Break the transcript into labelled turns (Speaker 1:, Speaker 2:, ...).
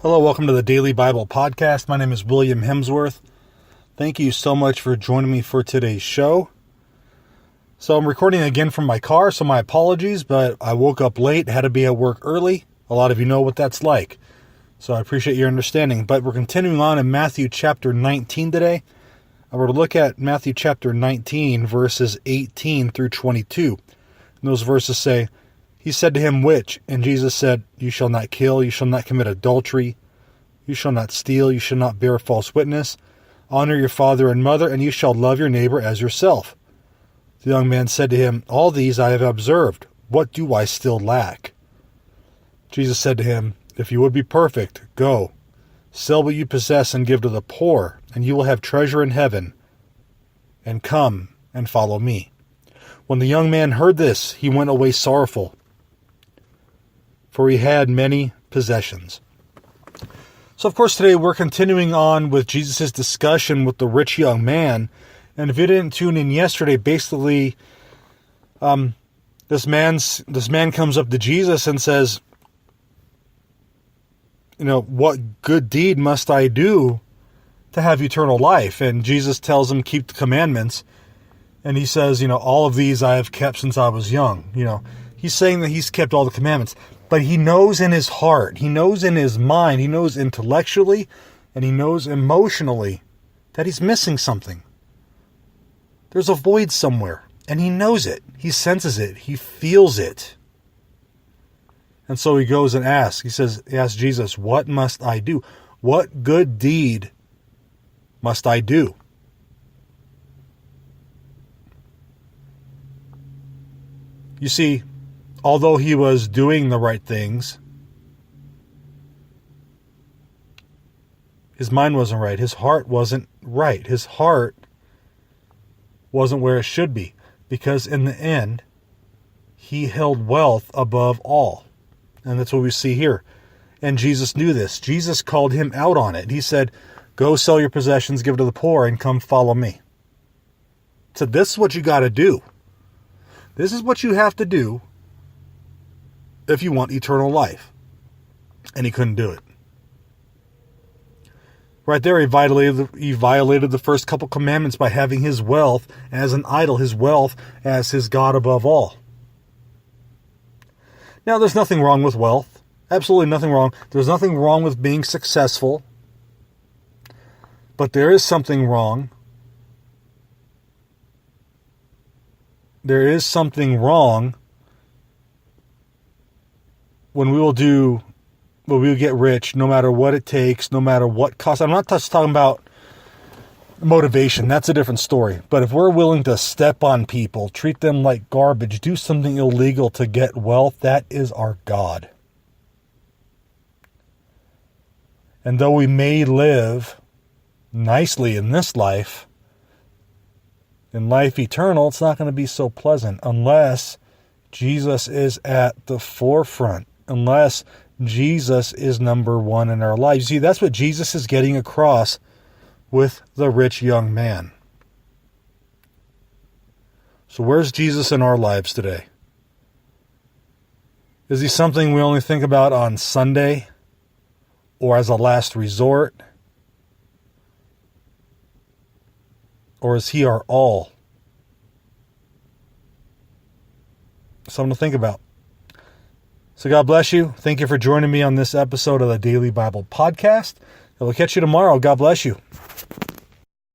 Speaker 1: Hello, welcome to the Daily Bible Podcast. My name is William Hemsworth. Thank you so much for joining me for today's show. So I'm recording again from my car, so my apologies, but I woke up late, had to be at work early. A lot of you know what that's like, so I appreciate your understanding. But we're continuing on in Matthew chapter 19 today. We're to look at Matthew chapter 19, verses 18 through 22. And those verses say, "He said to him, which? And Jesus said, You shall not kill, you shall not commit adultery, you shall not steal, you shall not bear false witness, honor your father and mother, and you shall love your neighbor as yourself. The young man said to him, All these I have observed. What do I still lack? Jesus said to him, If you would be perfect, go, sell what you possess and give to the poor, and you will have treasure in heaven. And come and follow me. When the young man heard this, he went away sorrowful, for he had many possessions." So, of course, today we're continuing on with Jesus' discussion with the rich young man. And if you didn't tune in yesterday, basically, this man comes up to Jesus and says, what good deed must I do to have eternal life? And Jesus tells him, keep the commandments. And he says, all of these I have kept since I was young. He's saying that he's kept all the commandments. But he knows in his heart, he knows in his mind, he knows intellectually, and he knows emotionally that he's missing something. There's a void somewhere, and he knows it. He senses it. He feels it. And so he goes and asks. He asks Jesus, what must I do? What good deed must I do? You see, although he was doing the right things, his mind wasn't right. His heart wasn't right. His heart wasn't where it should be, because in the end, he held wealth above all. And that's what we see here. And Jesus knew this. Jesus called him out on it. He said, go sell your possessions, give it to the poor, and come follow me. So this is what you got to do. This is what you have to do if you want eternal life. And he couldn't do it. Right there, he violated the first couple commandments by having his wealth as an idol, his wealth as his God above all. Now, there's nothing wrong with wealth. Absolutely nothing wrong. There's nothing wrong with being successful. But there is something wrong. There is something wrong when we will get rich no matter what it takes, no matter what costs. I'm not just talking about motivation. That's a different story. But if we're willing to step on people, treat them like garbage, do something illegal to get wealth, that is our God. And though we may live nicely in this life, in life eternal, it's not going to be so pleasant unless Jesus is at the forefront, unless Jesus is number one in our lives. See, that's what Jesus is getting across with the rich young man. So where's Jesus in our lives today? Is he something we only think about on Sunday or as a last resort? Or is he our all? Something to think about. So God bless you. Thank you for joining me on this episode of the Daily Bible Podcast. I will catch you tomorrow. God bless you.